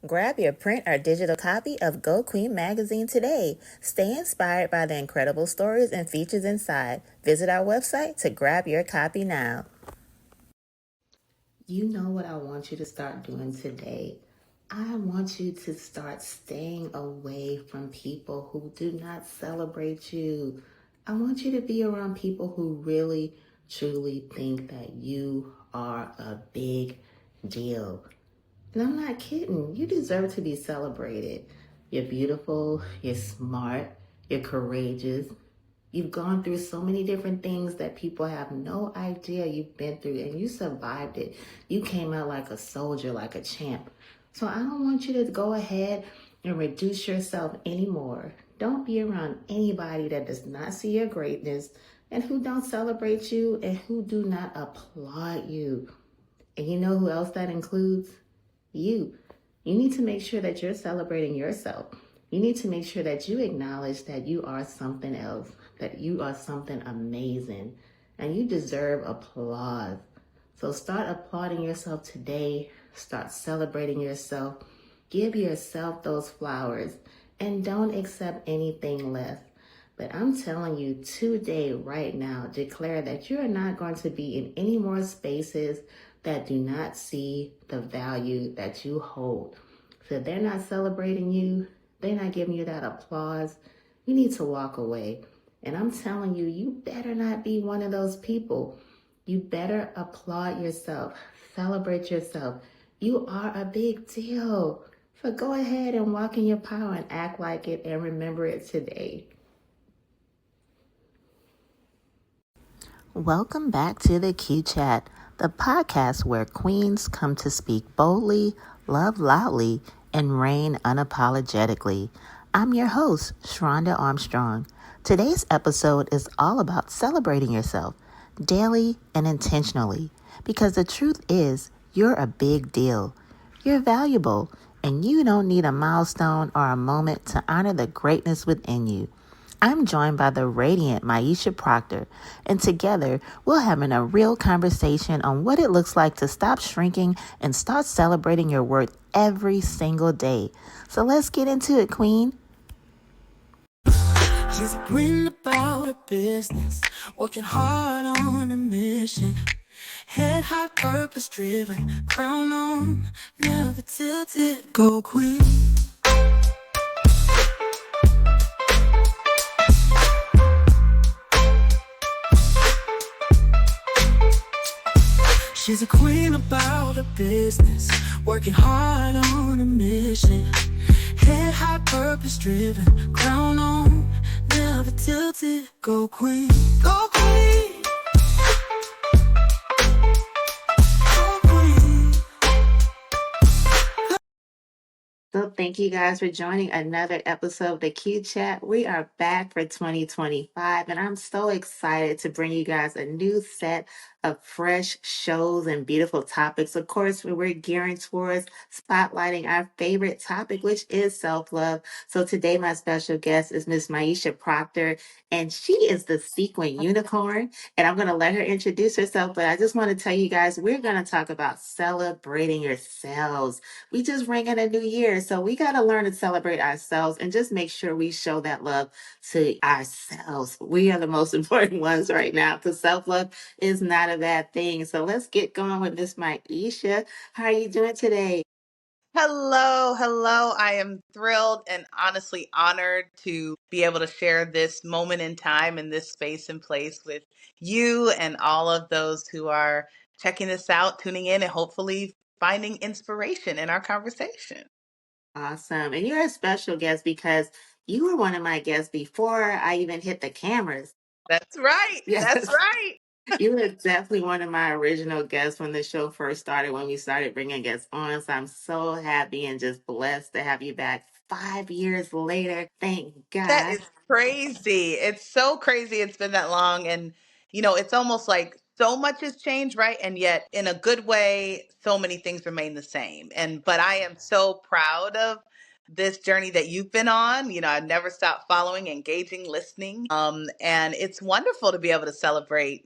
Grab your print or digital copy of Geaux Queen magazine today. Stay inspired by the incredible stories and features inside. Visit our website to grab your copy now. You know what I want you to start doing today? I want you to start staying away from people who do not celebrate you. I want you to be around people who really, truly think that you are a big deal. And I'm not kidding. You deserve to be celebrated. You're beautiful, you're smart, you're courageous. You've gone through so many different things that people have no idea you've been through, and you survived it. You came out like a soldier, like a champ. So I don't want you to go ahead and reduce yourself anymore. Don't be around anybody that does not see your greatness and who don't celebrate you and who do not applaud you. And you know who else that includes? You. You need to make sure that you're celebrating yourself. You need to make sure that you acknowledge that you are something else, that you are something amazing, and you deserve applause. So start applauding yourself today. Start celebrating yourself. Give yourself those flowers and don't accept anything less. But I'm telling you today, right now, declare that you are not going to be in any more spaces that do not see the value that you hold. So if they're not celebrating you, they're not giving you that applause, you need to walk away. And I'm telling you, you better not be one of those people. You better applaud yourself, celebrate yourself. You are a big deal. So go ahead and walk in your power and act like it and remember it today. Welcome back to the Q Chat, the podcast where queens come to speak boldly, love loudly, and reign unapologetically. I'm your host, Shronda Armstrong. Today's episode is all about celebrating yourself daily and intentionally, because the truth is, you're a big deal. You're valuable, and you don't need a milestone or a moment to honor the greatness within you. I'm joined by the radiant Myisha Procter, and together we're having a real conversation on what it looks like to stop shrinking and start celebrating your worth every single day. So let's get into it, Queen. She's a queen about her business, working hard on a mission. Head high, purpose driven, crown on, never tilted. Go queen. She's a queen about her business, working hard on a mission. Head high, purpose driven, crown on, never tilted. Go queen, go queen. So thank you guys for joining another episode of the Q Chat. We are back for 2025, and I'm so excited to bring you guys a new set of fresh shows and beautiful topics. Of course, we're gearing towards spotlighting our favorite topic, which is self-love. So today, my special guest is Miss Myisha Procter, and she is the sequin unicorn. And I'm going to let her introduce herself, but I just want to tell you guys, we're going to talk about celebrating yourselves. We just ring in a new year, so we got to learn to celebrate ourselves and just make sure we show that love to ourselves. We are the most important ones right now, because self-love is not a bad thing. So let's get going with Miss Myisha. How are you doing today? Hello, hello. I am thrilled and honestly honored to be able to share this moment in time and this space and place with you and all of those who are checking this out, tuning in, and hopefully finding inspiration in our conversation. Awesome. And you're a special guest because you were one of my guests before I even hit the cameras. That's right. That's Yes. right. You were definitely one of my original guests when the show first started, when we started bringing guests on. So I'm so happy and just blessed to have you back 5 years later. Thank That God. is crazy. It's so crazy it's been that long. And, it's almost like so much has changed, right? And yet, in a good way, so many things remain the same. But I am so proud of this journey that you've been on. I've never stopped following, engaging, listening. And it's wonderful to be able to celebrate,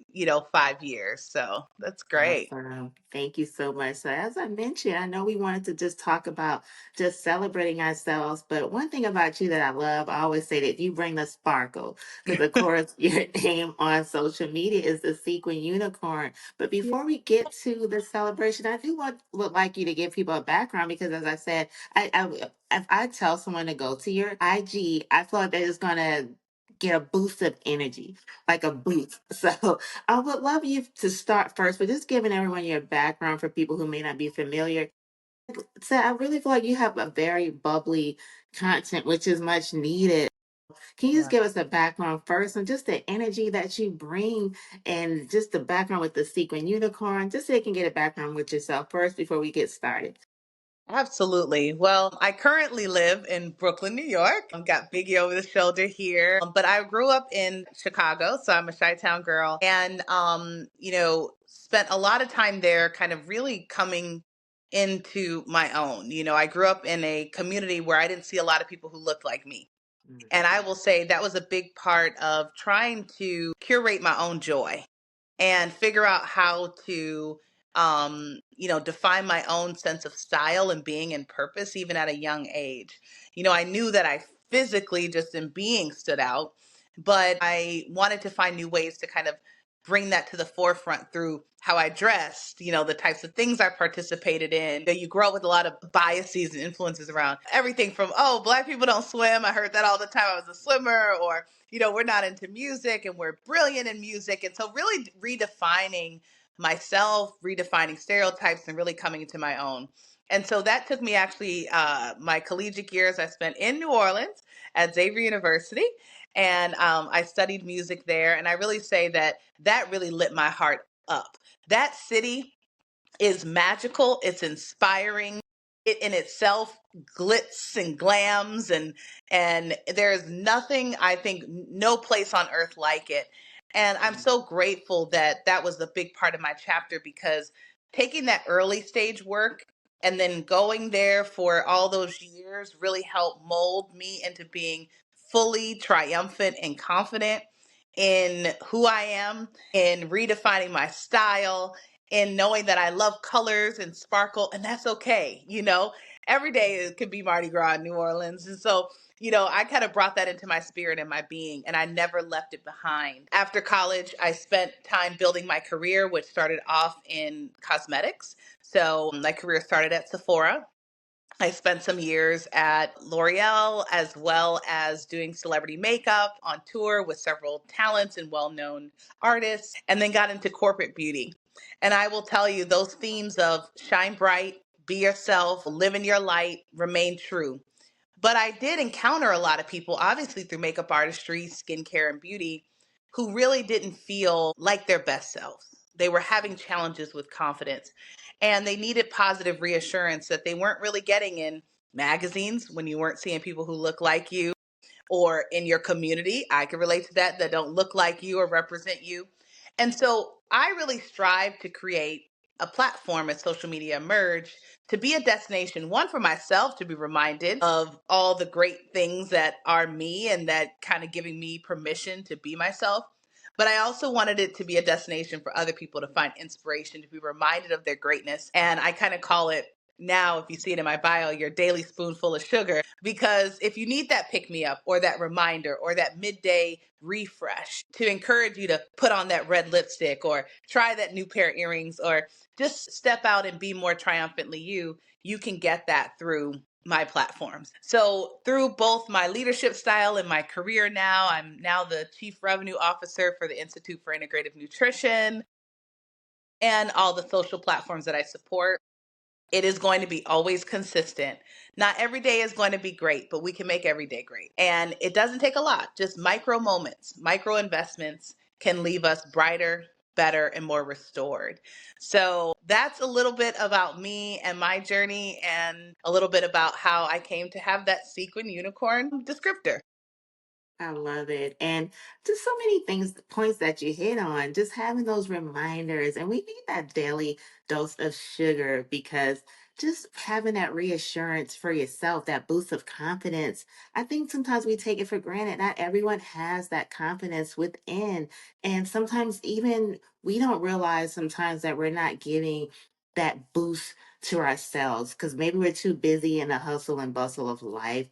5 years. So that's great. Awesome. Thank you so much. So, as I mentioned, I know we wanted to just talk about just celebrating ourselves, but one thing about you that I love, I always say that you bring the sparkle because, of course, your name on social media is the Sequin Unicorn. But before we get to the celebration, I do would like you to give people a background because, as I said, if I tell someone to go to your IG, I feel like they're just going to get a boost of energy, like a boost. So, I would love you to start first, but just giving everyone your background for people who may not be familiar. So I really feel like you have a very bubbly content, which is much needed. Can you just Yeah. give us a background first and just the energy that you bring and just the background with the Sequin Unicorn, just so you can get a background with yourself first before we get started? Absolutely. Well, I currently live in Brooklyn, New York. I've got Biggie over the shoulder here. But I grew up in Chicago, so I'm a Chi-Town girl. And spent a lot of time there kind of really coming into my own. I grew up in a community where I didn't see a lot of people who looked like me. And I will say that was a big part of trying to curate my own joy and figure out how to define my own sense of style and being and purpose even at a young age. I knew that I physically just in being stood out, but I wanted to find new ways to kind of bring that to the forefront through how I dressed, the types of things I participated in. You grow up with a lot of biases and influences around everything from, oh, Black people don't swim. I heard that all the time. I was a swimmer. Or we're not into music and we're brilliant in music. And so really redefining myself, redefining stereotypes, and really coming into my own. And so that took me actually, my collegiate years I spent in New Orleans at Xavier University. And I studied music there. And I really say that that really lit my heart up. That city is magical. It's inspiring. It in itself glitz and glams, and there's nothing, I think, no place on earth like it. And I'm so grateful that that was a big part of my chapter, because taking that early stage work and then going there for all those years really helped mold me into being fully triumphant and confident in who I am, in redefining my style, in knowing that I love colors and sparkle, and that's okay. Every day it could be Mardi Gras in New Orleans. And so, I kind of brought that into my spirit and my being, and I never left it behind. After college, I spent time building my career, which started off in cosmetics. So my career started at Sephora. I spent some years at L'Oreal, as well as doing celebrity makeup on tour with several talents and well known artists, and then got into corporate beauty. And I will tell you, those themes of shine bright, be yourself, live in your light remain true. But I did encounter a lot of people, obviously through makeup artistry, skincare, and beauty, who really didn't feel like their best selves. They were having challenges with confidence, and they needed positive reassurance that they weren't really getting in magazines when you weren't seeing people who look like you, or in your community. I can relate to that, that don't look like you or represent you. And so I really strive to create a platform as social media emerged to be a destination, one for myself to be reminded of all the great things that are me and that kind of giving me permission to be myself. But I also wanted it to be a destination for other people to find inspiration, to be reminded of their greatness. And I kind of call it now, if you see it in my bio, your daily spoonful of sugar. Because if you need that pick me up or that reminder or that midday refresh to encourage you to put on that red lipstick or try that new pair of earrings or just step out and be more triumphantly you, you can get that through my platforms. So through both my leadership style and my career now, I'm now the Chief Revenue Officer for the Institute for Integrative Nutrition and all the social platforms that I support. It is going to be always consistent. Not every day is going to be great, but we can make every day great. And it doesn't take a lot, just micro moments, micro investments can leave us brighter, better, and more restored. So that's a little bit about me and my journey, and a little bit about how I came to have that sequin unicorn descriptor. I love it. And just so many things, points that you hit on, just having those reminders. And we need that daily dose of sugar because just having that reassurance for yourself, that boost of confidence. I think sometimes we take it for granted. Not everyone has that confidence within. And sometimes even we don't realize sometimes that we're not giving that boost to ourselves because maybe we're too busy in the hustle and bustle of life.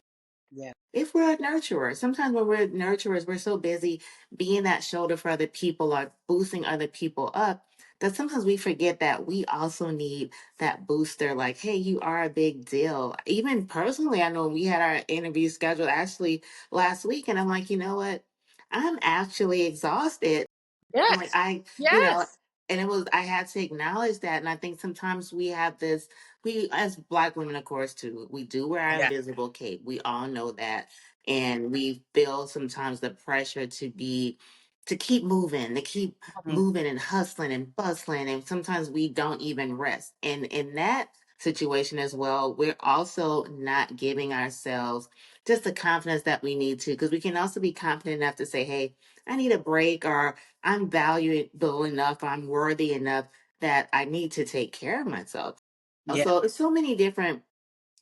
Yeah. If we're a nurturer, sometimes when we're nurturers, we're so busy being that shoulder for other people or boosting other people up that sometimes we forget that we also need that booster. Like, hey, you are a big deal. Even personally, I know we had our interview scheduled actually last week, and I'm like, you know what? I'm actually exhausted. I'm like, Yes. you know, Yes. and I had to acknowledge that. And I think sometimes we have this, we, as Black women, of course, too, we do wear our Yeah. invisible cape. We all know that. And we feel sometimes the pressure to keep moving, to keep Mhm. moving and hustling and bustling. And sometimes we don't even rest. And in that situation as well, we're also not giving ourselves just the confidence that we need to, because we can also be confident enough to say, hey, I need a break, or I'm valuable enough, I'm worthy enough that I need to take care of myself. Yeah. So it's so many different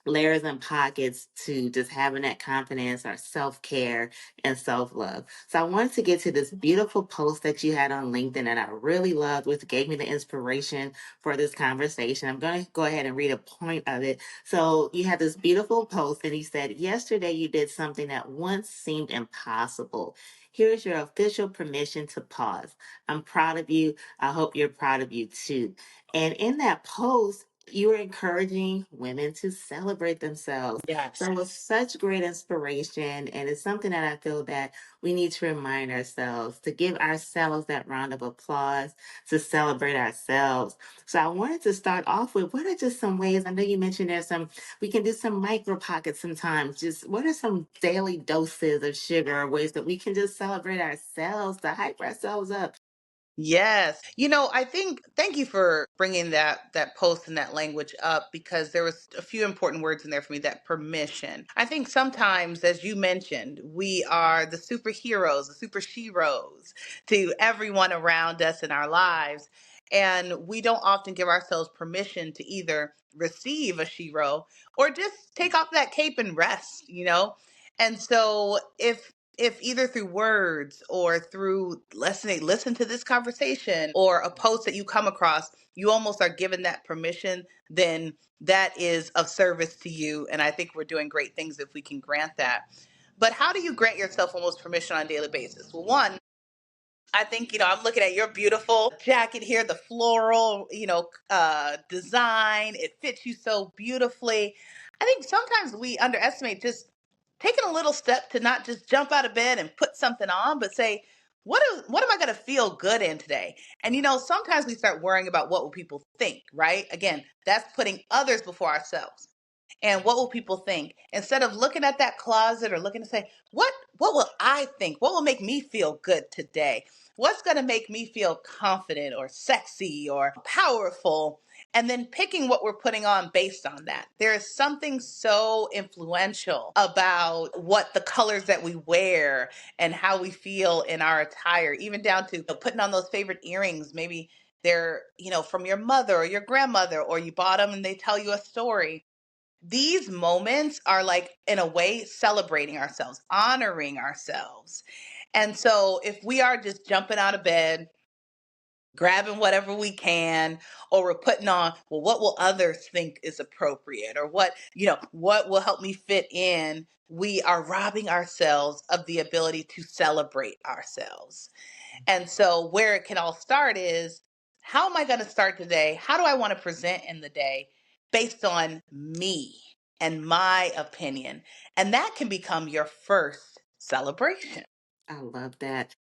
layers and pockets to just having that confidence or self-care and self-love. So I wanted to get to this beautiful post that you had on LinkedIn that I really loved, which gave me the inspiration for this conversation. I'm going to go ahead and read a point of it. So you had this beautiful post and he said, yesterday you did something that once seemed impossible. Here's your official permission to pause. I'm proud of you. I hope you're proud of you too. And in that post, you were encouraging women to celebrate themselves. Yes. So it was such great inspiration. And it's something that I feel that we need to remind ourselves to give ourselves that round of applause, to celebrate ourselves. So I wanted to start off with what are just some ways, I know you mentioned there's some, we can do some micro pockets sometimes. Just what are some daily doses of sugar or ways that we can just celebrate ourselves to hype ourselves up? Yes. I think thank you for bringing that post and that language up, because there was a few important words in there for me. That permission. I think sometimes, as you mentioned, we are the superheroes, the super sheroes to everyone around us in our lives. And we don't often give ourselves permission to either receive a shero or just take off that cape and rest. And so if either through words or through listen to this conversation or a post that you come across, you almost are given that permission, then that is of service to you. And I think we're doing great things if we can grant that. But how do you grant yourself almost permission on a daily basis? Well, one, I think, I'm looking at your beautiful jacket here, the floral, design. It fits you so beautifully. I think sometimes we underestimate just taking a little step to not just jump out of bed and put something on, but say, what am I going to feel good in today? And sometimes we start worrying about what will people think, right? Again, that's putting others before ourselves. And what will people think? Instead of looking at that closet or looking to say, what will I think? What will make me feel good today? What's going to make me feel confident or sexy or powerful? And then picking what we're putting on based on that. There is something so influential about what the colors that we wear and how we feel in our attire, even down to putting on those favorite earrings. Maybe they're, from your mother or your grandmother, or you bought them and they tell you a story. These moments are like, in a way, celebrating ourselves, honoring ourselves. And so if we are just jumping out of bed, grabbing whatever we can, or we're putting on, well, what will others think is appropriate, or what will help me fit in, we are robbing ourselves of the ability to celebrate ourselves. And so, where it can all start is, how am I going to start today? How do I want to present in the day based on me and my opinion? And that can become your first celebration. I love that.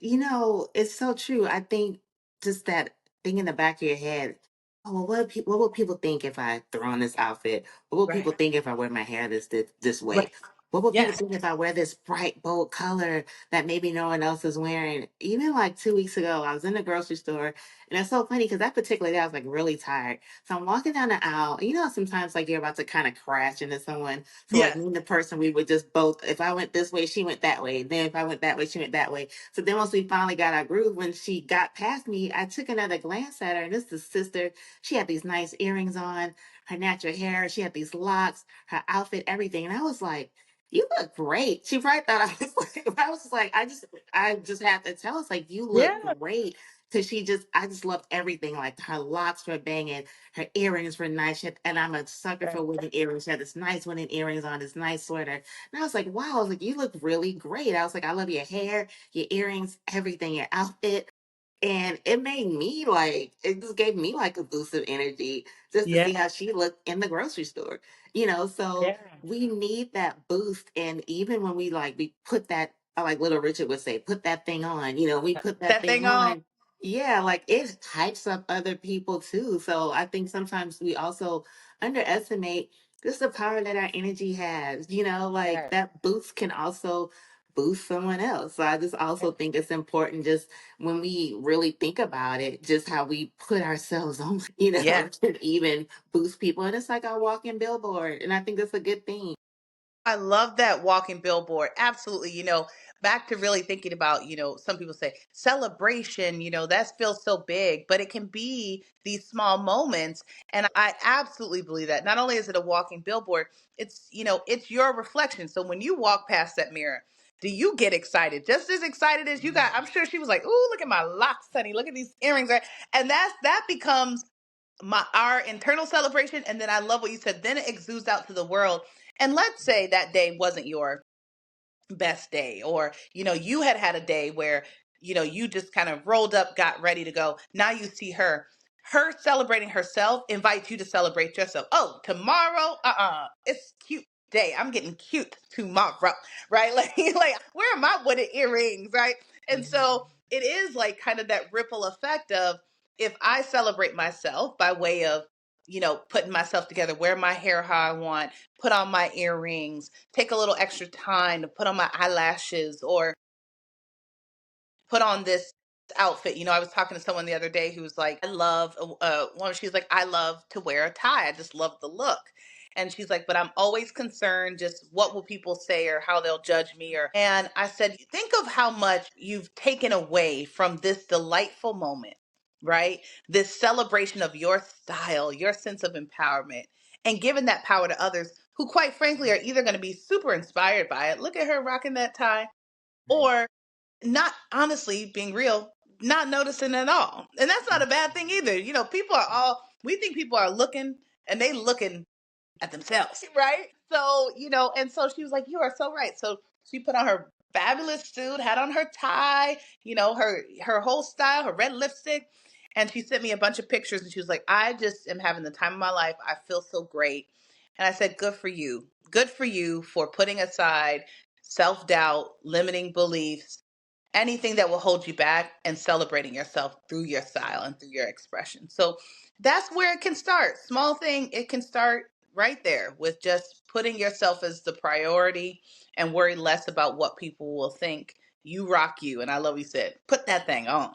It's so true. I think just that thing in the back of your head. Oh, well, what will people think if I throw on this outfit? What will Right. people think if I wear my hair this Right. way? What will people Yes. think if I wear this bright, bold color that maybe no one else is wearing? Even like 2 weeks ago, I was in the grocery store, and it's so funny because that particular day I was like really tired. So I'm walking down the aisle. And sometimes like you're about to kind of crash into someone. So like Yes. me and the person, we would just both. If I went this way, she went that way. Then if I went that way, she went that way. So then once we finally got our groove, when she got past me, I took another glance at her, and this is sister. She had these nice earrings on. her natural hair. She had these locks, her outfit, everything. And I was like, you look great. She probably thought I was like, I was just like, I just have to tell us, like, you look Yeah. great. Cause I just loved everything. Like her locks were banging, her earrings were nice. And I'm a sucker for women earrings. She had this nice winning earrings on, this nice sweater. And I was like, wow, I was like, you look really great. I was like, I love your hair, your earrings, everything, your outfit. And it made me like, it just gave me like a boost of energy just to Yeah. see how she looked in the grocery store, you know? So Yeah. we need that boost. And even when we put that, like Little Richard would say, put that thing on, we put that That thing thing on. on. Yeah, like it hypes up other people too. So I think sometimes we also underestimate just the power that our energy has, like Yeah. that boost can also boost someone else. So I just also think it's important just when we really think about it, just how we put ourselves on, Yeah. can even boost people. And it's like our walking billboard. And I think that's a good thing. I love that walking billboard. Absolutely. Back to really thinking about, some people say celebration, that feels so big, but it can be these small moments. And I absolutely believe that. Not only is it a walking billboard, it's your reflection. So when you walk past that mirror, do you get excited? Just as excited as you got. I'm sure she was like, "Ooh, look at my locks, honey. Look at these earrings." Right? And that becomes our internal celebration. And then I love what you said, then it exudes out to the world. And let's say that day wasn't your best day, or you had a day where you just kind of rolled up, got ready to go. Now you see her celebrating herself invites you to celebrate yourself. Oh, tomorrow, it's cute day, I'm getting cute tomorrow, right? Like where are my wooden earrings, right? And so it is like kind of that ripple effect of, if I celebrate myself by way of putting myself together, wear my hair how I want, put on my earrings, take a little extra time to put on my eyelashes, or put on this outfit. I was talking to someone the other day who was like, I love one. She's like, I love to wear a tie. I just love the look. And she's like, but I'm always concerned just what will people say or how they'll judge me. And I said, think of how much you've taken away from this delightful moment, right? This celebration of your style, your sense of empowerment, and giving that power to others who, quite frankly, are either going to be super inspired by it. Look at her rocking that tie, or not, honestly, being real, not noticing at all. And that's not a bad thing either. We think people are looking, and they looking at themselves, right? So, and so she was like, you are so right. So she put on her fabulous suit, had on her tie, her whole style, her red lipstick. And she sent me a bunch of pictures, and she was like, I just am having the time of my life. I feel so great. And I said, good for you. Good for you for putting aside self doubt, limiting beliefs, anything that will hold you back, and celebrating yourself through your style and through your expression. So that's where it can start. Small thing, it can start right there with just putting yourself as the priority and worry less about what people will think. You rock you. And I love you said, put that thing on.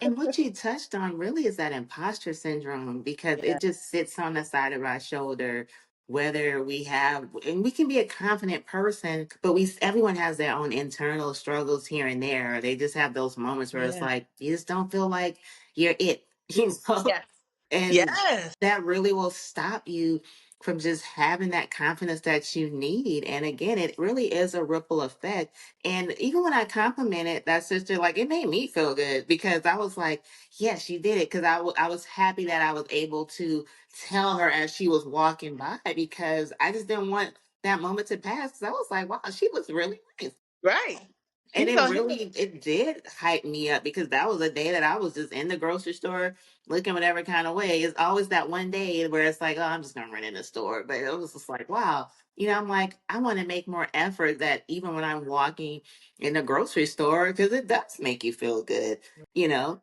And what you touched on really is that imposter syndrome because Yeah. it just sits on the side of our shoulder. Whether we have, and we can be a confident person, but everyone has their own internal struggles here and there. They just have those moments where it's Yeah. like, you just don't feel like you're it, Yes. And Yes. that really will stop you from just having that confidence that you need. And again, it really is a ripple effect. And even when I complimented that sister, like it made me feel good because I was like, yes, you did it. Because I was happy that I was able to tell her as she was walking by because I just didn't want that moment to pass. Because I was like, wow, she looks really nice. Right. And She's it on here. really, it did hype me up because that was a day that I was just in the grocery store looking whatever kind of way. It's always that one day where it's like, oh, I'm just gonna run in the store. But it was just like, wow, I'm like, I want to make more effort that even when I'm walking in the grocery store, because it does make you feel good, you know.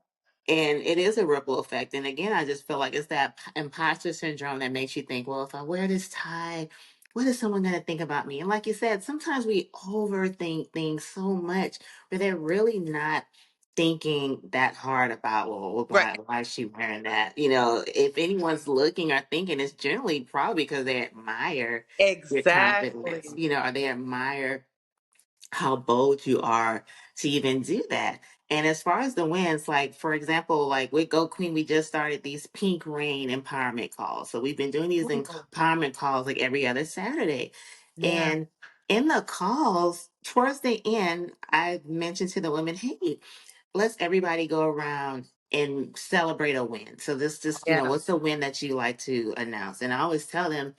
And it is a ripple effect. And again, I just feel like it's that imposter syndrome that makes you think, well, if I wear this tie, what is someone going to think about me? And like you said, sometimes we overthink things so much where they're really not thinking that hard about, well, Right. why is she wearing that? If anyone's looking or thinking, it's generally probably because they admire your confidence, Exactly. or they admire how bold you are to even do that. And as far as the wins, like for example, like with Go Queen, we just started these Pink Rain empowerment calls. So we've been doing these empowerment calls like every other Saturday. Yeah. And in the calls, towards the end, I mentioned to the women, hey, let's everybody go around and celebrate a win. So this just, Yeah. what's the win that you like to announce? And I always tell them,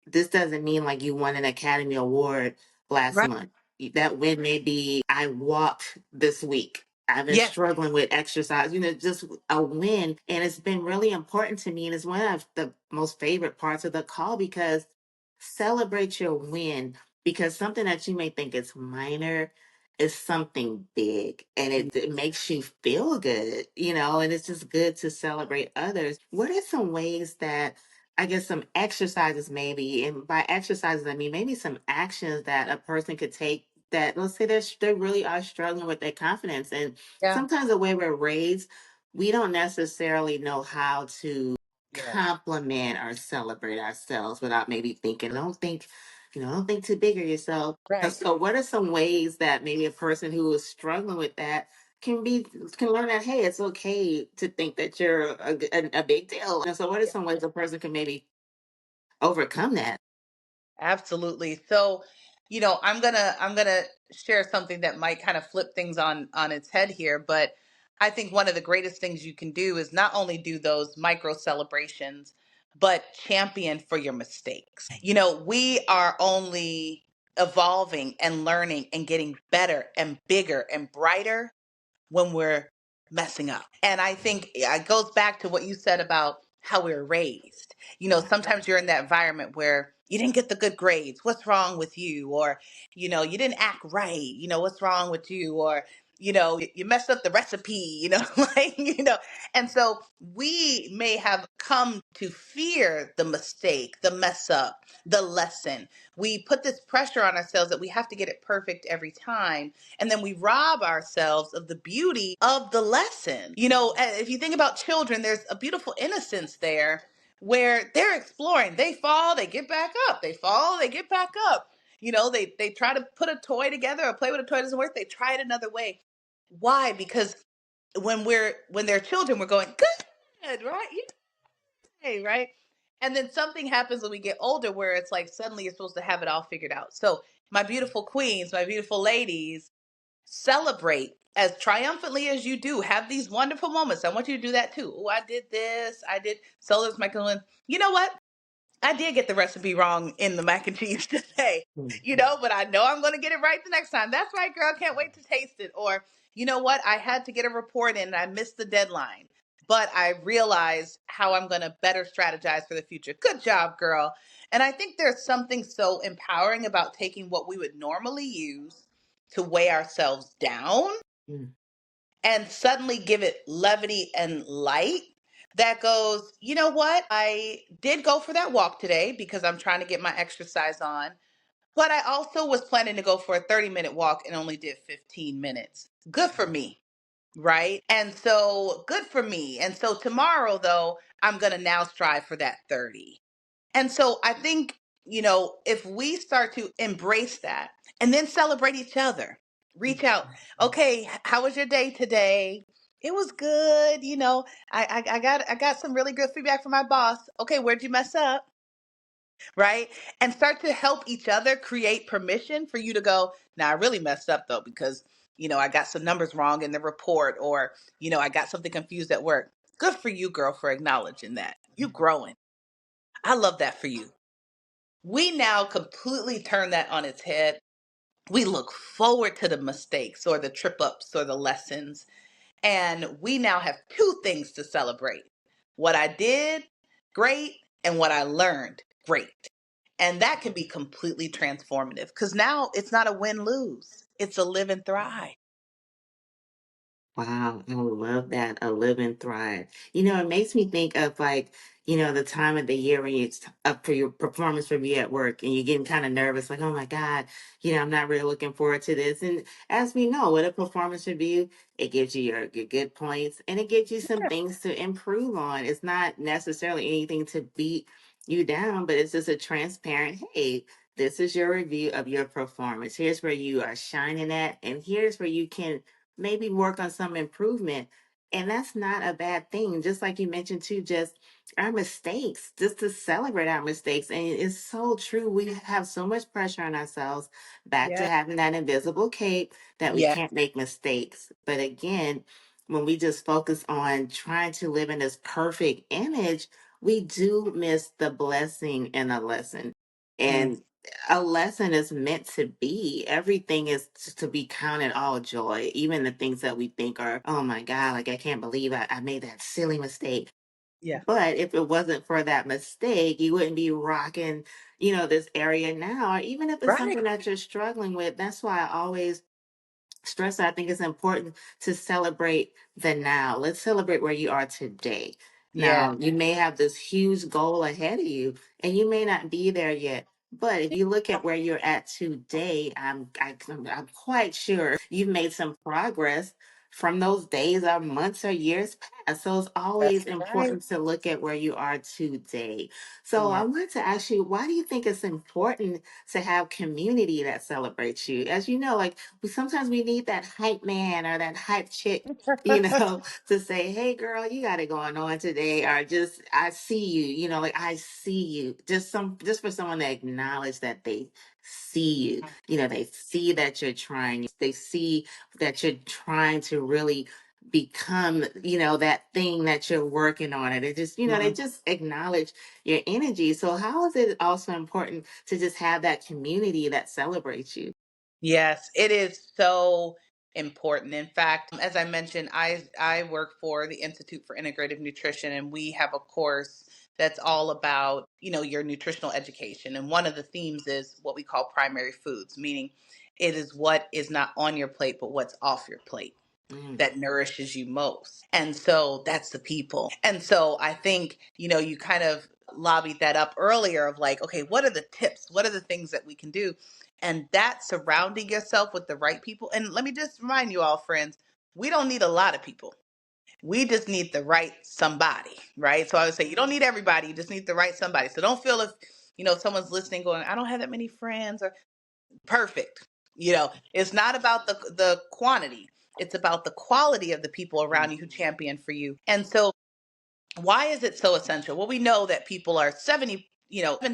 this doesn't mean like you won an Academy Award last Right. month. That win may be I walked this week. I've been Yes. struggling with exercise, just a win. And it's been really important to me. And it's one of the most favorite parts of the call because celebrate your win because something that you may think is minor is something big and it makes you feel good, and it's just good to celebrate others. What are some ways that I guess some exercises maybe, and by exercises I mean maybe some actions that a person could take that let's say they really are struggling with their confidence, and Yeah. sometimes the way we're raised, we don't necessarily know how to Yeah. compliment or celebrate ourselves without maybe thinking, don't think too big of yourself. Right. So, what are some ways that maybe a person who is struggling with that can learn that hey, it's okay to think that you're a big deal. And so, what are some ways a person can maybe overcome that? Absolutely. So, I'm gonna share something that might kind of flip things on its head here, but I think one of the greatest things you can do is not only do those micro celebrations, but champion for your mistakes. We are only evolving and learning and getting better and bigger and brighter when we're messing up. And I think it goes back to what you said about how we were raised. Sometimes you're in that environment where you didn't get the good grades. What's wrong with you? Or, you didn't act right. What's wrong with you? Or, you messed up the recipe, like, and so we may have come to fear the mistake, the mess up, the lesson. We put this pressure on ourselves that we have to get it perfect every time. And then we rob ourselves of the beauty of the lesson. If you think about children, there's a beautiful innocence there where they're exploring. They fall, they get back up. They fall, they get back up. They try to put a toy together or play with a toy doesn't work. They try it another way. Why? Because when they're children, we're going, good, right? Yay, right? And then something happens when we get older where it's like suddenly you're supposed to have it all figured out. So my beautiful queens, my beautiful ladies, celebrate as triumphantly as you do. Have these wonderful moments. I want you to do that too. Oh, I did this. I did. So there's my Win. You know what? I did get the recipe wrong in the mac and cheese today, but I know I'm going to get it right the next time. That's right, girl. Can't wait to taste it. Or, you know what? I had to get a report in and I missed the deadline, but I realized how I'm going to better strategize for the future. Good job, girl. And I think there's something so empowering about taking what we would normally use to weigh ourselves down Mm. and suddenly give it levity and light that goes, you know what? I did go for that walk today because I'm trying to get my exercise on, but I also was planning to go for a 30-minute walk and only did 15 minutes. Good for me, right? And so good for me. And so tomorrow, though, I'm going to now strive for that 30. And so I think, if we start to embrace that and then celebrate each other, reach out. Okay, how was your day today? It was good. I got some really good feedback from my boss. Okay, where'd you mess up? Right? And start to help each other create permission for you to go, now I really messed up though, because, I got some numbers wrong in the report or, I got something confused at work. Good for you, girl, for acknowledging that. You growing. I love that for you. We now completely turn that on its head. We look forward to the mistakes or the trip ups or the lessons. And we now have two things to celebrate: what I did, great, and what I learned, great. And that can be completely transformative because now it's not a win lose, it's a live and thrive. Wow, I love that. A live and thrive. It makes me think of like, the time of the year when it's up for your performance review at work and you're getting kind of nervous, like, oh my God, I'm not really looking forward to this. And as we know, with a performance review, it gives you your good points and it gives you some things to improve on. It's not necessarily anything to beat you down, but it's just a transparent, hey, this is your review of your performance. Here's where you are shining at, and here's where you can maybe work on some improvement. And that's not a bad thing. Just like you mentioned too, just our mistakes, just to celebrate our mistakes. And it's so true. We have so much pressure on ourselves, back to Yeah. having that invisible cape that we Yeah. can't make mistakes. But again, when we just focus on trying to live in this perfect image, we do miss the blessing in a lesson. Mm. And a lesson is meant to be. Everything is to be counted all joy, even the things that we think are, oh my God, like I can't believe I made that silly mistake. Yeah. But if it wasn't for that mistake, you wouldn't be rocking, this area now. Or even if it's Right. something that you're struggling with, that's why I always stress, I think it's important to celebrate the now. Let's celebrate where you are today. Yeah. Now, you may have this huge goal ahead of you and you may not be there yet. But if you look at where you're at today, I'm quite sure you've made some progress from those days or months or years past. So it's always That's right. important to look at where you are today. So Yeah. I wanted to ask you, why do you think it's important to have community that celebrates you? As you know, like sometimes we need that hype man or that hype chick, to say, hey girl, you got it going on today, or just I see you, like I see you. Just for someone to acknowledge that they see you. They see that you're trying. They see that you're trying to really become, that thing that you're working on. And it just, they Mhm. just acknowledge your energy. So how is it also important to just have that community that celebrates you? Yes, it is so important. In fact, as I mentioned, I work for the Institute for Integrative Nutrition, and we have a course that's all about, your nutritional education. And one of the themes is what we call primary foods, meaning it is what is not on your plate, but what's off your plate Mm, that nourishes you most. And so that's the people. And so I think, you kind of lobbied that up earlier of like, okay, what are the tips? What are the things that we can do? And that surrounding yourself with the right people. And let me just remind you all, friends, we don't need a lot of people. We just need the right somebody, right? So I would say you don't need everybody, you just need the right somebody. So don't feel if, someone's listening going, I don't have that many friends or perfect. It's not about the quantity. It's about the quality of the people mm, around you who champion for you. And so why is it so essential? Well, we know that people are 7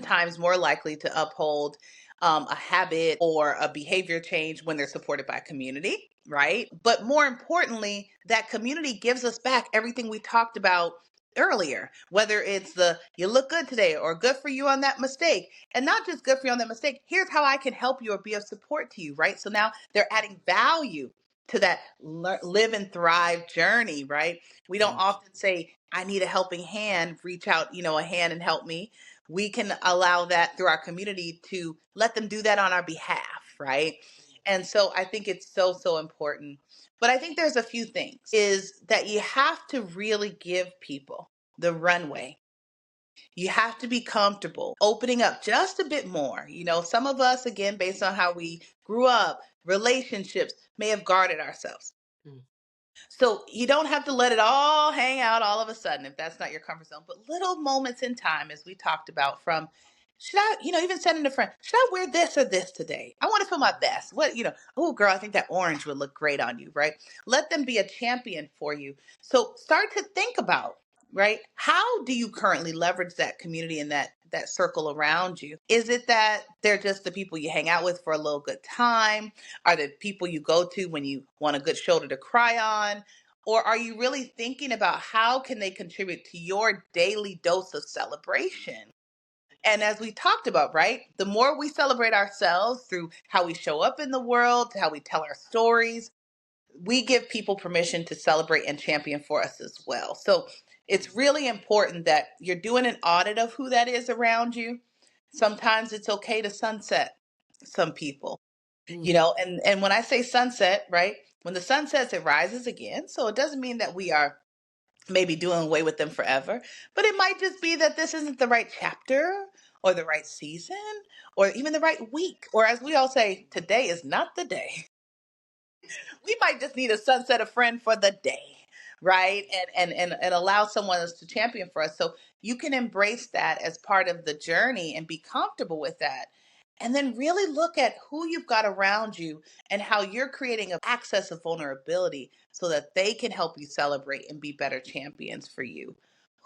times more likely to uphold a habit or a behavior change when they're supported by community, right? But more importantly, that community gives us back everything we talked about earlier, whether it's the you look good today or good for you on that mistake, and not just good for you on that mistake. Here's how I can help you or be of support to you, right? So now they're adding value to that live and thrive journey, right? We don't mm, often say, I need a helping hand, reach out, a hand and help me. We can allow that through our community to let them do that on our behalf, right? And so I think it's so, so important. But I think there's a few things is that you have to really give people the runway. You have to be comfortable opening up just a bit more. Some of us, again, based on how we grew up, relationships may have guarded ourselves. mm, So you don't have to let it all hang out all of a sudden if that's not your comfort zone. But little moments in time, as we talked about, from should I, even sending a friend, should I wear this or this today? I want to feel my best. Oh, girl, I think that orange would look great on you, right? Let them be a champion for you. So start to think about, right? How do you currently leverage that community and that circle around you? Is it that they're just the people you hang out with for a little good time? Are the people you go to when you want a good shoulder to cry on? Or are you really thinking about how can they contribute to your daily dose of celebration? And as we talked about, right, the more we celebrate ourselves through how we show up in the world, to how we tell our stories, we give people permission to celebrate and champion for us as well. So it's really important that you're doing an audit of who that is around you. Sometimes it's okay to sunset some people, mm, and when I say sunset, right, when the sun sets, it rises again. So it doesn't mean that we are maybe doing away with them forever, but it might just be that this isn't the right chapter or the right season or even the right week. Or as we all say, today is not the day. We might just need a sunset a friend for the day, right? And allow someone else to champion for us. So you can embrace that as part of the journey and be comfortable with that. And then really look at who you've got around you and how you're creating access of vulnerability so that they can help you celebrate and be better champions for you.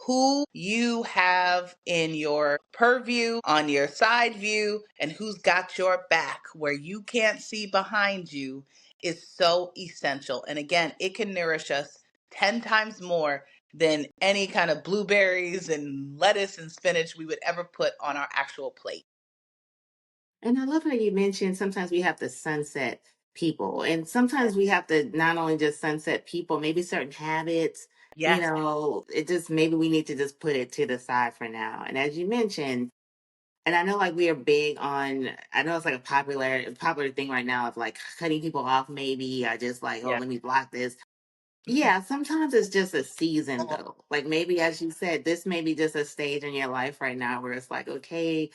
Who you have in your purview, on your side view, and who's got your back where you can't see behind you is so essential. And again, it can nourish us 10 times more than any kind of blueberries and lettuce and spinach we would ever put on our actual plate. And I love how you mentioned sometimes we have to sunset people. And sometimes we have to not only just sunset people, maybe certain habits, Yes. it just maybe we need to just put it to the side for now. And as you mentioned, and I know like we are big on, I know it's like a popular thing right now of like cutting people off maybe, or just like, oh, Yeah. let me block this. Yeah, sometimes it's just a season though. Like maybe as you said, this may be just a stage in your life right now where it's like, okay,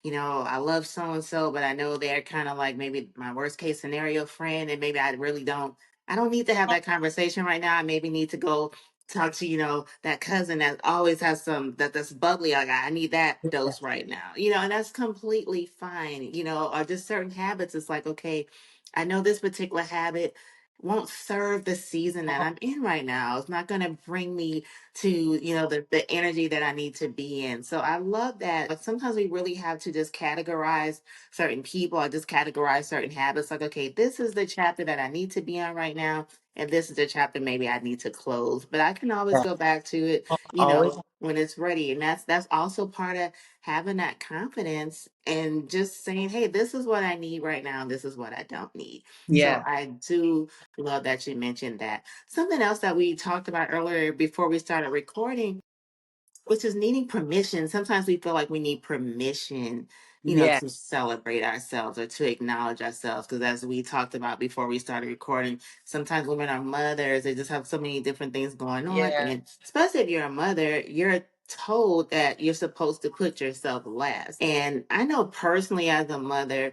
I love so and so, but I know they're kind of like maybe my worst case scenario friend, and maybe I don't need to have that conversation right now. I maybe need to go talk to, that cousin that always has that's bubbly. Like I need that dose right now. And that's completely fine. Or just certain habits. It's like, okay, I know this particular habit won't serve the season that I'm in right now. It's not going to bring me to, the energy that I need to be in. So I love that. Like sometimes we really have to just categorize certain people or just categorize certain habits. Like, okay, this is the chapter that I need to be on right now. And this is the chapter maybe I need to close. But I can always Yeah. go back to it, Always. when it's ready. And that's also part of having that confidence and just saying, hey, this is what I need right now. And this is what I don't need. So Yeah. I do love that you mentioned that. Something else that we talked about earlier before we started recording, which is needing permission. Sometimes we feel like we need permission, Yeah. to celebrate ourselves or to acknowledge ourselves. Because as we talked about before we started recording, sometimes women are mothers, they just have so many different things going on. Yeah. And especially if you're a mother, you're told that you're supposed to put yourself last. And I know personally as a mother,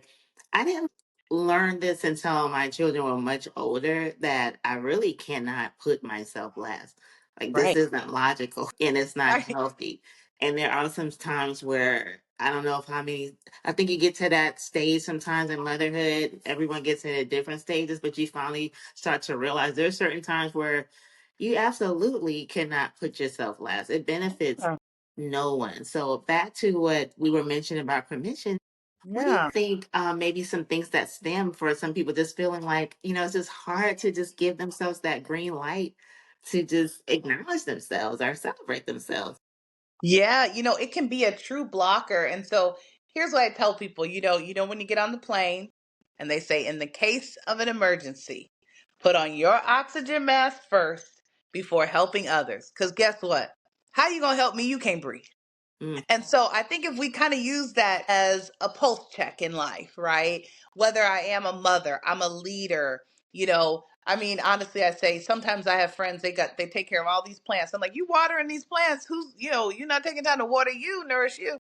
I didn't learn this until my children were much older that I really cannot put myself last. Like this Right. isn't logical and it's not Right. healthy. And there are some times where I don't know if I think you get to that stage sometimes in motherhood. Everyone gets in at different stages, but you finally start to realize there's certain times where you absolutely cannot put yourself last. It benefits no one. So back to what we were mentioning about permission. What do you Yeah. think maybe some things that stem for some people just feeling like, it's just hard to just give themselves that green light to just acknowledge themselves or celebrate themselves? Yeah, it can be a true blocker. And so here's what I tell people, when you get on the plane and they say in the case of an emergency, put on your oxygen mask first before helping others. Cuz guess what? How you going to help me? You can't breathe. Mm, And so I think if we kind of use that as a pulse check in life, right? Whether I am a mother, I'm a leader, I mean, honestly, I say sometimes I have friends, they take care of all these plants. I'm like, you watering these plants? You're not taking time to water you, nourish you.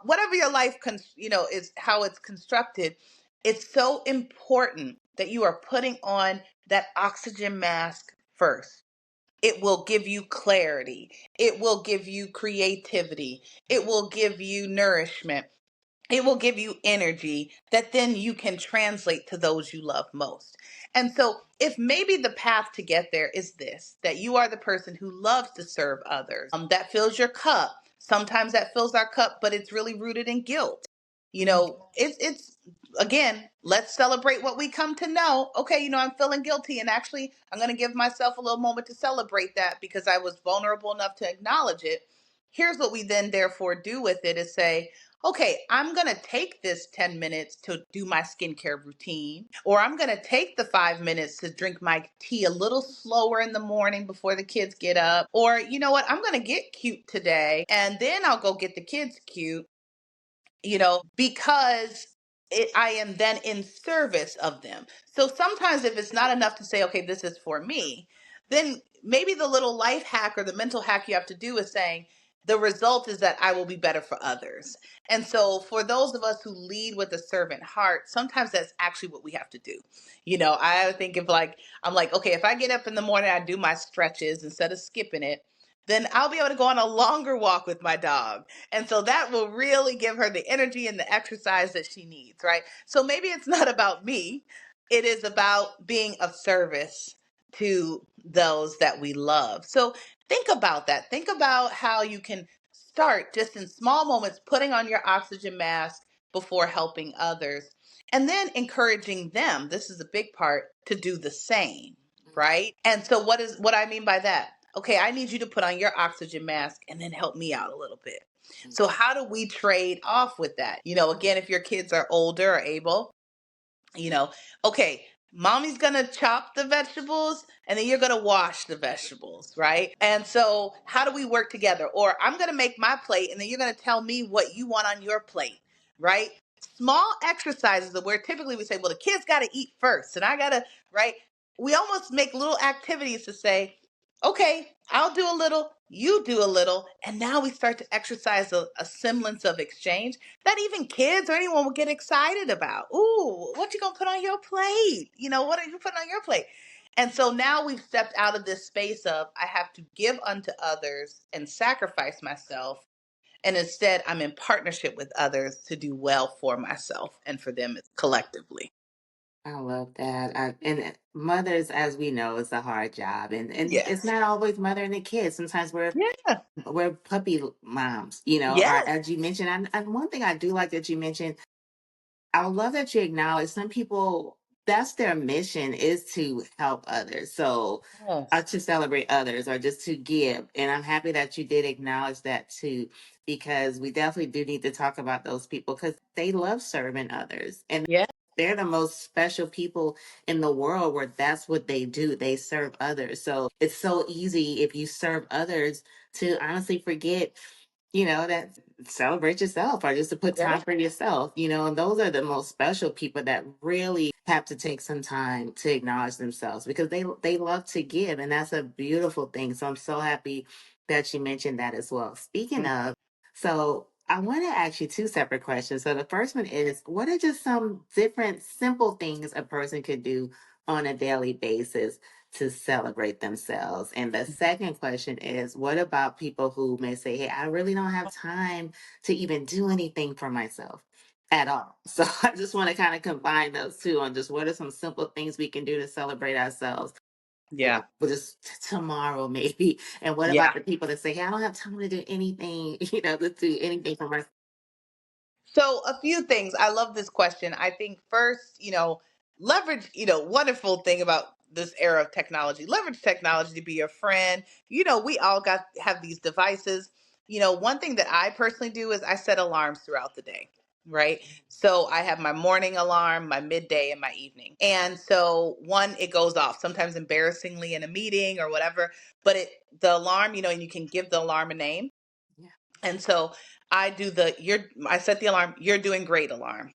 Whatever your life, is how it's constructed. It's so important that you are putting on that oxygen mask first. It will give you clarity. It will give you creativity. It will give you nourishment. It will give you energy that then you can translate to those you love most. And so, if maybe the path to get there is this, that you are the person who loves to serve others, that fills your cup. Sometimes that fills our cup, but it's really rooted in guilt. It's again, let's celebrate what we come to know. Okay, I'm feeling guilty, and actually, I'm going to give myself a little moment to celebrate that because I was vulnerable enough to acknowledge it. Here's what we then therefore do with it is say, okay, I'm going to take this 10 minutes to do my skincare routine, or I'm going to take the 5 minutes to drink my tea a little slower in the morning before the kids get up. Or, you know what, I'm going to get cute today and then I'll go get the kids cute, because I am then in service of them. So sometimes if it's not enough to say, okay, this is for me, then maybe the little life hack or the mental hack you have to do is saying, the result is that I will be better for others. And so for those of us who lead with a servant heart, sometimes that's actually what we have to do. I think I'm like, okay, if I get up in the morning, I do my stretches instead of skipping it. then I'll be able to go on a longer walk with my dog. And so that will really give her the energy and the exercise that she needs, right? So maybe it's not about me, it is about being of service to those that we love. So think about that. Think about how you can start just in small moments, putting on your oxygen mask before helping others, and then encouraging them. This is a big part, to do the same, right? And so what I mean by that? Okay, I need you to put on your oxygen mask and then help me out a little bit. So how do we trade off with that? Again, if your kids are older or able, you know, okay, mommy's gonna chop the vegetables and then you're gonna wash the vegetables, right? And so, how do we work together? Or I'm gonna make my plate and then you're gonna tell me what you want on your plate, right? Small exercises of where typically we say, well, the kids gotta eat first and I gotta, right? We almost make little activities to say, okay, I'll do a little, you do a little, and now we start to exercise a semblance of exchange that even kids or anyone will get excited about. Ooh, what you gonna put on your plate? What are you putting on your plate? And so now we've stepped out of this space of I have to give unto others and sacrifice myself. And instead, I'm in partnership with others to do well for myself and for them collectively. I love that. And mothers, as we know, is a hard job, and it's Yes. not always mothering the kids. Sometimes Yeah. we're puppy moms, or Yes. as you mentioned. And one thing I do like that you mentioned, I love that you acknowledge some people, that's their mission, is to help others. So, Yes. to celebrate others or just to give. And I'm happy that you did acknowledge that too, because we definitely do need to talk about those people because they love serving others. And Yeah. they're the most special people in the world where that's what they do. They serve others. So it's so easy if you serve others to honestly forget, that celebrate yourself or just to put Yeah. time for yourself, and those are the most special people that really have to take some time to acknowledge themselves because they love to give, and that's a beautiful thing. So I'm so happy that you mentioned that as well. Speaking of, so I want to ask you two separate questions. So the first one is, what are just some different simple things a person could do on a daily basis to celebrate themselves? And the second question is, what about people who may say, hey, I really don't have time to even do anything for myself at all? So I just want to kind of combine those two on just what are some simple things we can do to celebrate ourselves, Yeah. just tomorrow maybe. And what Yeah. about the people that say, hey, I don't have time to do anything, to do anything for myself? So, a few things. I love this question. I think first, leverage, wonderful thing about this era of technology, leverage technology to be your friend. We all got have these devices. One thing that I personally do is I set alarms throughout the day, right? So I have my morning alarm, my midday, and my evening. And so one, it goes off sometimes embarrassingly in a meeting or whatever, but the alarm, and you can give the alarm a name. Yeah. And so I set the alarm, you're doing great alarm.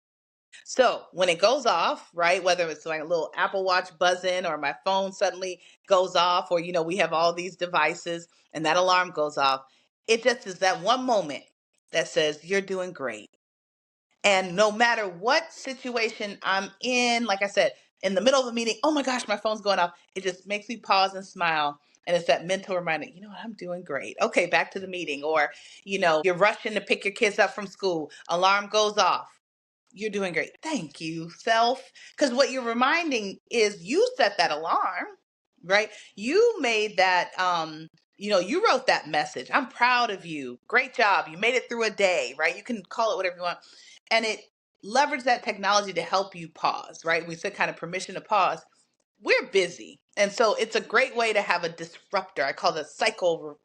So when it goes off, right, whether it's like a little Apple Watch buzzing or my phone suddenly goes off, or, we have all these devices and that alarm goes off, it just is that one moment that says, you're doing great. And no matter what situation I'm in, like I said, in the middle of a meeting, oh my gosh, my phone's going off. It just makes me pause and smile. And it's that mental reminder, what, I'm doing great. Okay, back to the meeting. Or, you're rushing to pick your kids up from school, alarm goes off. You're doing great. Thank you, self. Because what you're reminding is you set that alarm, right? You made that, you wrote that message. I'm proud of you. Great job. You made it through a day, right? You can call it whatever you want. And it leverage that technology to help you pause, right? We said kind of permission to pause. We're busy. And so it's a great way to have a disruptor. I call it a cycle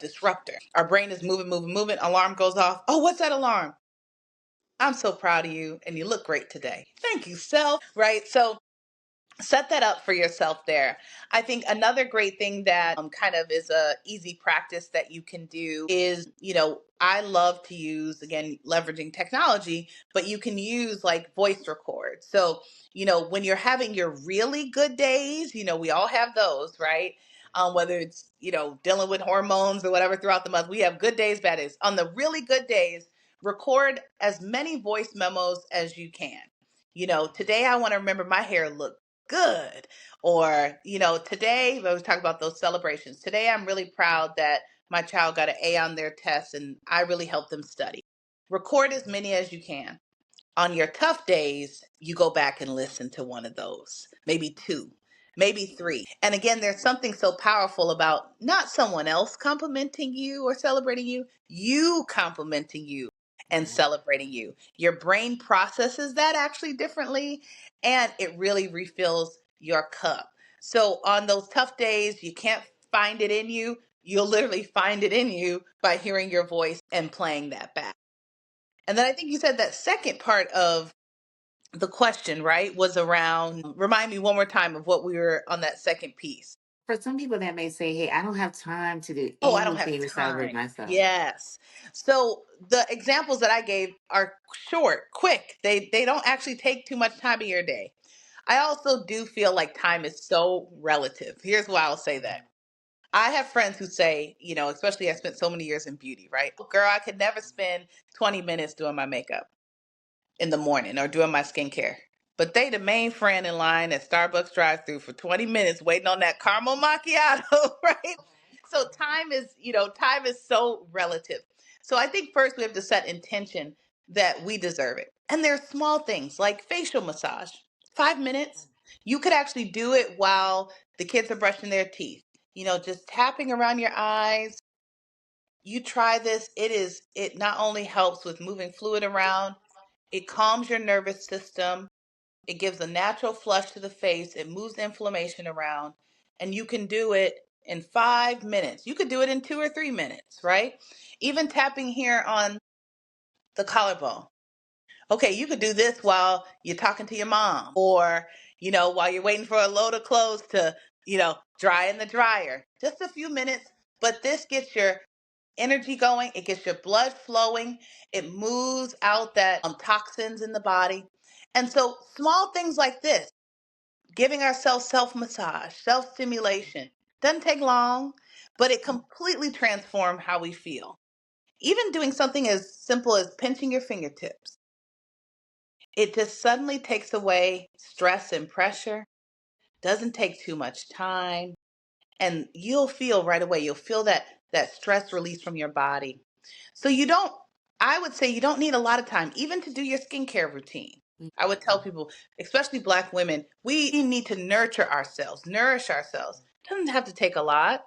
disruptor. Our brain is moving, moving, moving. Alarm goes off. Oh, what's that alarm? I'm so proud of you and you look great today. Thank you, self. Right? So set that up for yourself there. I think another great thing that kind of is a easy practice that you can do is, I love to use, again, leveraging technology, but you can use like voice record. So, when you're having your really good days, we all have those, right? Whether it's, dealing with hormones or whatever throughout the month, we have good days, bad days. On the really good days, record as many voice memos as you can. Today I want to remember my hair looked good. Or, today, we always talk about those celebrations. Today, I'm really proud that my child got an A on their test and I really helped them study. Record as many as you can. On your tough days, you go back and listen to one of those, maybe two, maybe three. And again, there's something so powerful about not someone else complimenting you or celebrating you complimenting you and celebrating you. Your brain processes that actually differently, and it really refills your cup. So on those tough days, you can't find it in you. You'll literally find it in you by hearing your voice and playing that back. And then I think you said that second part of the question, right, was around, remind me one more time of what we were on that second piece. For some people that may say, hey, I don't have time to do Oh, I don't have anything to celebrate time. myself. Yes. So the examples that I gave are short, quick. They don't actually take too much time of your day. I also do feel like time is so relative. Here's why I'll say that. I have friends who say, especially I spent so many years in beauty, right? Girl, I could never spend 20 minutes doing my makeup in the morning or doing my skincare. But they the main friend in line at Starbucks drive-through for 20 minutes waiting on that caramel macchiato, right? So time is so relative. So I think first we have to set intention that we deserve it. And there's small things like facial massage. 5 minutes. You could actually do it while the kids are brushing their teeth. Just tapping around your eyes. You try this. It not only helps with moving fluid around, it calms your nervous system. It gives a natural flush to the face. It moves inflammation around. And you can do it in 5 minutes. You could do it in 2 or 3 minutes, right? Even tapping here on the collarbone. Okay, you could do this while you're talking to your mom or, while you're waiting for a load of clothes to, dry in the dryer. Just a few minutes, but this gets your energy going. It gets your blood flowing. It moves out that toxins in the body. And so small things like this, giving ourselves self-massage, self-stimulation, doesn't take long, but it completely transforms how we feel. Even doing something as simple as pinching your fingertips, it just suddenly takes away stress and pressure, doesn't take too much time, and you'll feel right away, you'll feel that stress release from your body. So I would say you don't need a lot of time, even to do your skincare routine. I would tell people, especially Black women, we need to nurture ourselves, nourish ourselves. It doesn't have to take a lot.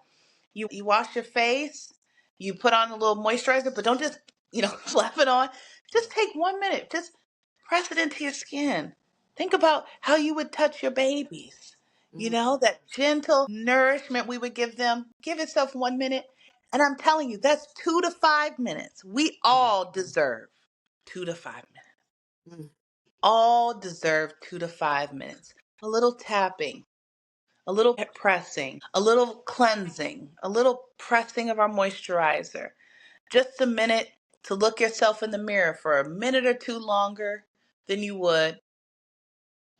You wash your face, you put on a little moisturizer, but don't just, slap it on. Just take 1 minute, just press it into your skin. Think about how you would touch your babies. That gentle nourishment we would give them. Give yourself 1 minute. And I'm telling you, that's 2 to 5 minutes. We all deserve 2 to 5 minutes. All deserve 2 to 5 minutes. A little tapping, a little pressing, a little cleansing, a little pressing of our moisturizer. Just a minute to look yourself in the mirror for a minute or two longer than you would.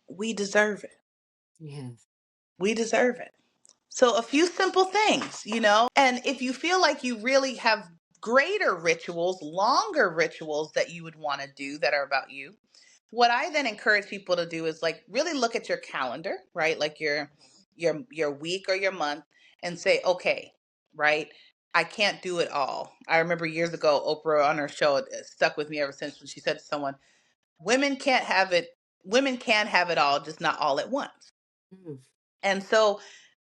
We deserve it. Yes. We deserve it. So a few simple things. And if you feel like you really have greater rituals, longer rituals that you would want to do that are about you, what I then encourage people to do is like really look at your calendar, right? Like your week or your month and say, okay, right? I can't do it all. I remember years ago, Oprah on her show, it stuck with me ever since when she said to someone, women can't have it, women can have it all, just not all at once. Mm. And so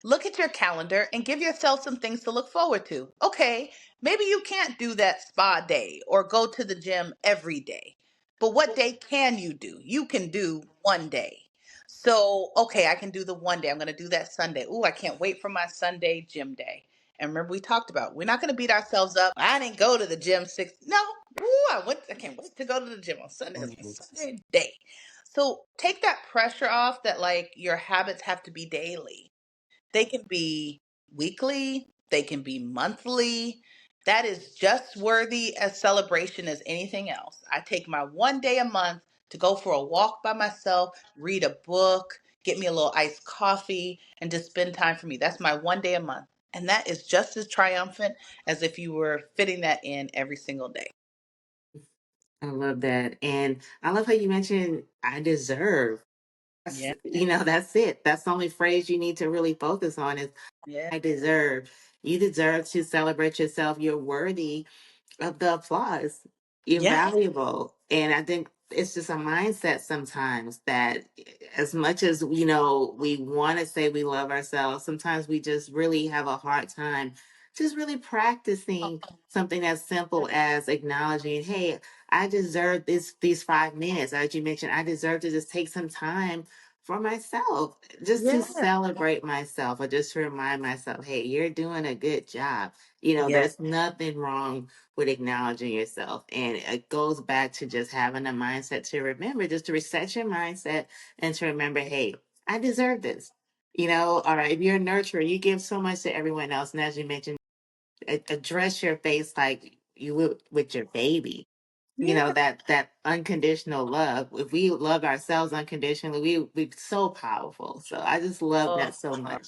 look at your calendar and give yourself some things to look forward to. Okay, maybe you can't do that spa day or go to the gym every day. But what day can you do? You can do one day. So, okay, I can do the one day. I'm going to do that Sunday. Ooh, I can't wait for my Sunday gym day. And remember, we talked about we're not going to beat ourselves up. I didn't go to the gym six. No, ooh, I can't wait to go to the gym on Sunday. It's my Sunday day. So take that pressure off that like your habits have to be daily. They can be weekly, they can be monthly. That is just worthy as celebration as anything else. I take my 1 day a month to go for a walk by myself, read a book, get me a little iced coffee, and just spend time for me. That's my 1 day a month. And that is just as triumphant as if you were fitting that in every single day. I love that. And I love how you mentioned I deserve. Yeah. That's it. That's the only phrase you need to really focus on is Yeah. I deserve. You deserve to celebrate yourself. You're worthy of the applause. You're Yeah. valuable. And I think it's just a mindset sometimes that as much as we want to say we love ourselves, sometimes we just really have a hard time just really practicing something as simple as acknowledging, hey, I deserve these 5 minutes. As you mentioned, I deserve to just take some time for myself, just to Yeah. celebrate myself or just to remind myself, hey, you're doing a good job. Yeah. There's nothing wrong with acknowledging yourself. And it goes back to just having a mindset to remember, just to reset your mindset and to remember, hey, I deserve this. All right, if you're a nurturer, you give so much to everyone else. And as you mentioned, address your face like you would with your baby. Yeah. That unconditional love. If we love ourselves unconditionally, we so powerful. So I just love Oh, that so much.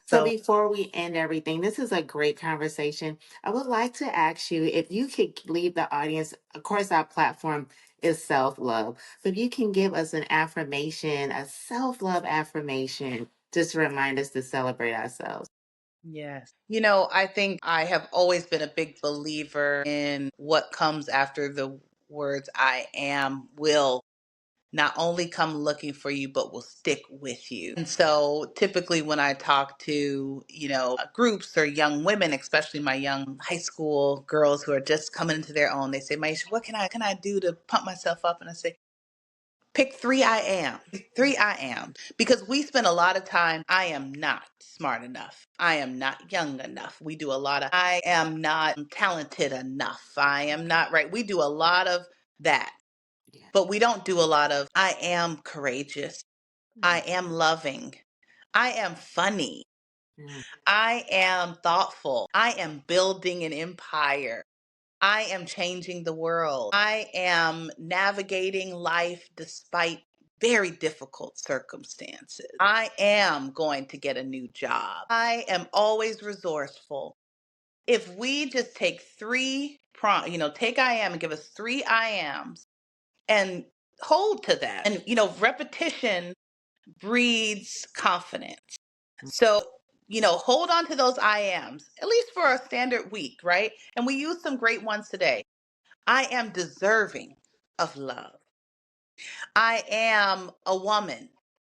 So so before we end everything, this is a great conversation. I would like to ask you if you could leave the audience, of course, our platform is self love, but if you can give us an affirmation, a self love affirmation, just to remind us to celebrate ourselves. yes. I think I have always been a big believer in what comes after the words I am will not only come looking for you, but will stick with you. And so typically when I talk to, groups or young women, especially my young high school girls who are just coming into their own, they say, Myisha, what can I do to pump myself up? And I say, pick three I am. Three I am. Because we spend a lot of time, I am not smart enough. I am not young enough. We do a lot of, I am not talented enough. I am not right. We do a lot of that. Yeah. But we don't do a lot of, I am courageous. I am loving. I am funny. Mm, I am thoughtful. I am building an empire. I am changing the world. I am navigating life despite very difficult circumstances. I am going to get a new job. I am always resourceful. If we just take take I am and give us three I ams and hold to that. And, repetition breeds confidence. So, hold on to those I ams, at least for a standard week, right? And we use some great ones today. I am deserving of love. I am a woman.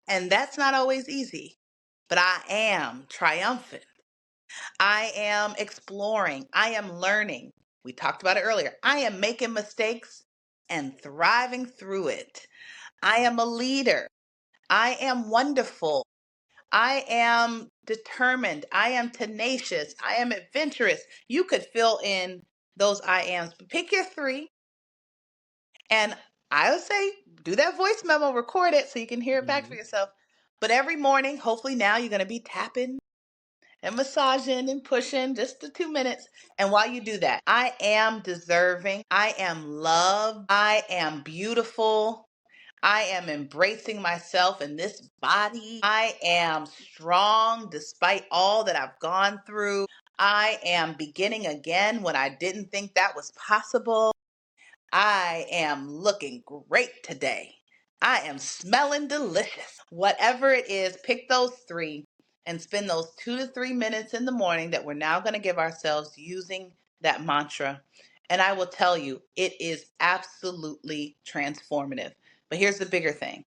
And that's not always easy, but I am triumphant. I am exploring. I am learning. We talked about it earlier. I am making mistakes and thriving through it. I am a leader. I am wonderful. I am determined. I am tenacious. I am adventurous. You could fill in those I ams, but pick your three. And I would say do that voice memo, record it so you can hear it back for mhm, yourself. But every morning, hopefully now you're going to be tapping and massaging and pushing just the 2 minutes. And while you do that, I am deserving. I am loved. I am beautiful. I am embracing myself in this body. I am strong despite all that I've gone through. I am beginning again when I didn't think that was possible. I am looking great today. I am smelling delicious. Whatever it is, pick those three and spend those 2 to 3 minutes in the morning that we're now going to give ourselves using that mantra. And I will tell you, it is absolutely transformative. But here's the bigger thing,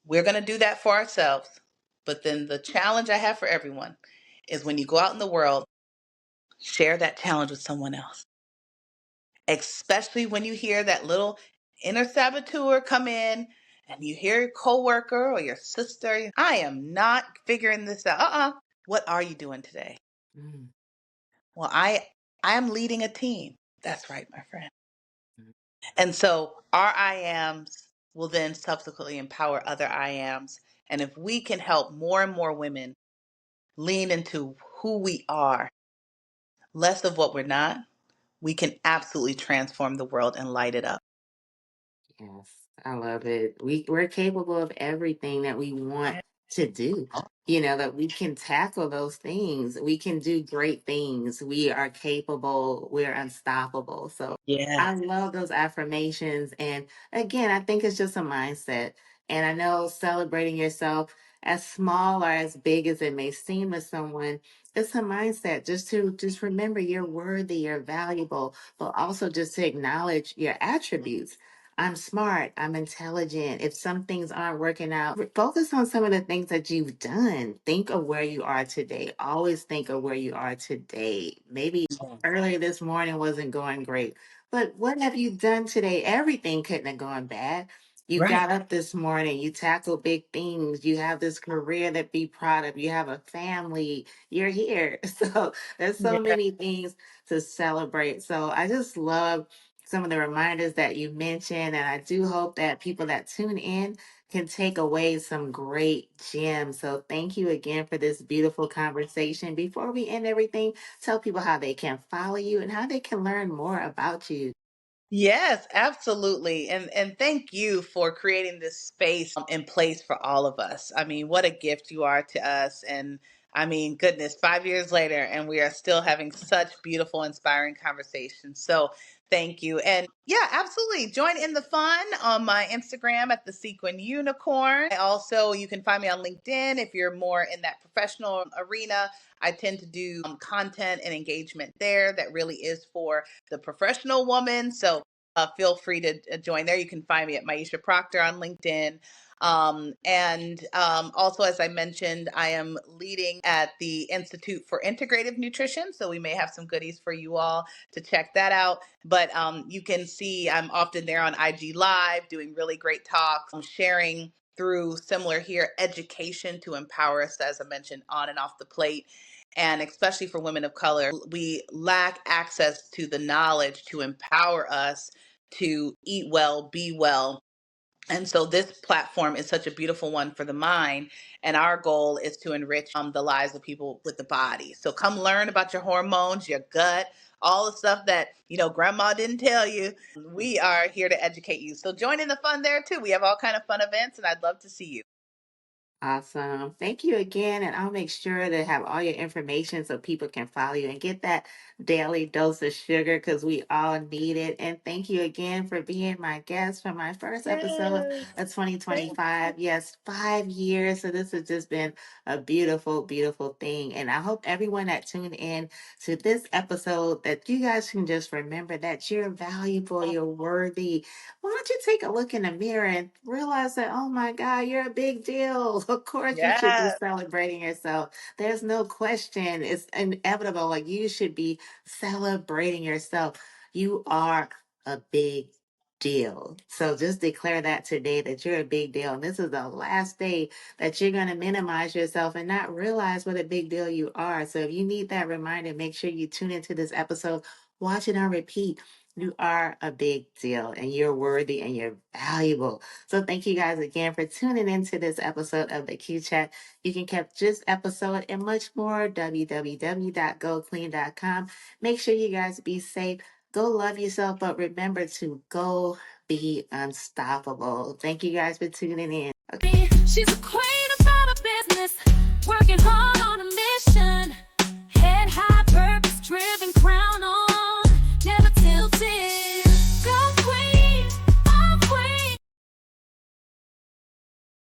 we're going to do that for ourselves. But then the challenge I have for everyone is when you go out in the world, share that challenge with someone else, especially when you hear that little inner saboteur come in and you hear your coworker or your sister, I am not figuring this out. What are you doing today? mm, Well, I am leading a team. That's right, my friend. And so our I ams will then subsequently empower other I ams. And if we can help more and more women lean into who we are, less of what we're not, we can absolutely transform the world and light it up. yes, I love it. We're capable of everything that we want to do. That we can tackle those things. We can do great things. We are capable. We're unstoppable. So Yeah. I love those affirmations. And again, I think it's just a mindset. And I know celebrating yourself, as small or as big as it may seem to someone, it's a mindset just remember you're worthy, you're valuable, but also just to acknowledge your attributes. I'm smart, I'm intelligent. If some things aren't working out, focus on some of the things that you've done. Think of where you are today. Always think of where you are today. Maybe earlier this morning wasn't going great, but what have you done today? Everything couldn't have gone bad. You Right. got up this morning, you tackled big things, you have this career that be proud of, you have a family, you're here. So there's so Yeah. many things to celebrate. So I just love some of the reminders that you mentioned, and I do hope that people that tune in can take away some great gems. So thank you again for this beautiful conversation. Before we end everything, tell people how they can follow you and how they can learn more about you. Yes, absolutely. And thank you for creating this space in place for all of us. I mean, what a gift you are to us. And I mean, goodness, 5 years later, and we are still having such beautiful, inspiring conversations. So thank you. And yeah, absolutely. Join in the fun on my Instagram at the Sequin Unicorn. Also, you can find me on LinkedIn if you're more in that professional arena. I tend to do content and engagement there that really is for the professional woman. So feel free to join there. You can find me at Myisha Procter on LinkedIn. And also, as I mentioned, I am leading at the Institute for Integrative Nutrition. So we may have some goodies for you all to check that out. But you can see I'm often there on IG Live doing really great talks. I'm sharing through similar here education to empower us, as I mentioned, on and off the plate. And especially for women of color, we lack access to the knowledge to empower us to eat well, be well. And so this platform is such a beautiful one for the mind. And our goal is to enrich the lives of people with the body. So come learn about your hormones, your gut, all the stuff that, grandma didn't tell you. We are here to educate you. So join in the fun there too. We have all kind of fun events and I'd love to see you. Awesome. Thank you again. And I'll make sure to have all your information so people can follow you and get that daily dose of sugar because we all need it. And thank you again for being my guest for my first episode Yes. of Thank 2025. Yes, 5 years. So this has just been a beautiful, beautiful thing. And I hope everyone that tuned in to this episode that you guys can just remember that you're valuable, you're worthy. Why don't you take a look in the mirror and realize that, oh my God, you're a big deal. Of course, you should be Yes. celebrating yourself. There's no question. It's inevitable. Like, you should be celebrating yourself. You are a big deal. So just declare that today that you're a big deal. And this is the last day that you're going to minimize yourself and not realize what a big deal you are. So if you need that reminder, make sure you tune into this episode, watch it on repeat. You are a big deal and you're worthy and you're valuable. So thank you guys again for tuning into this episode of the Q Chat. You can catch this episode and much more www.goqueen.com. Make sure you guys be safe. Go love yourself, but remember to go be unstoppable. Thank you guys for tuning in. Okay. She's a queen about her business, working hard.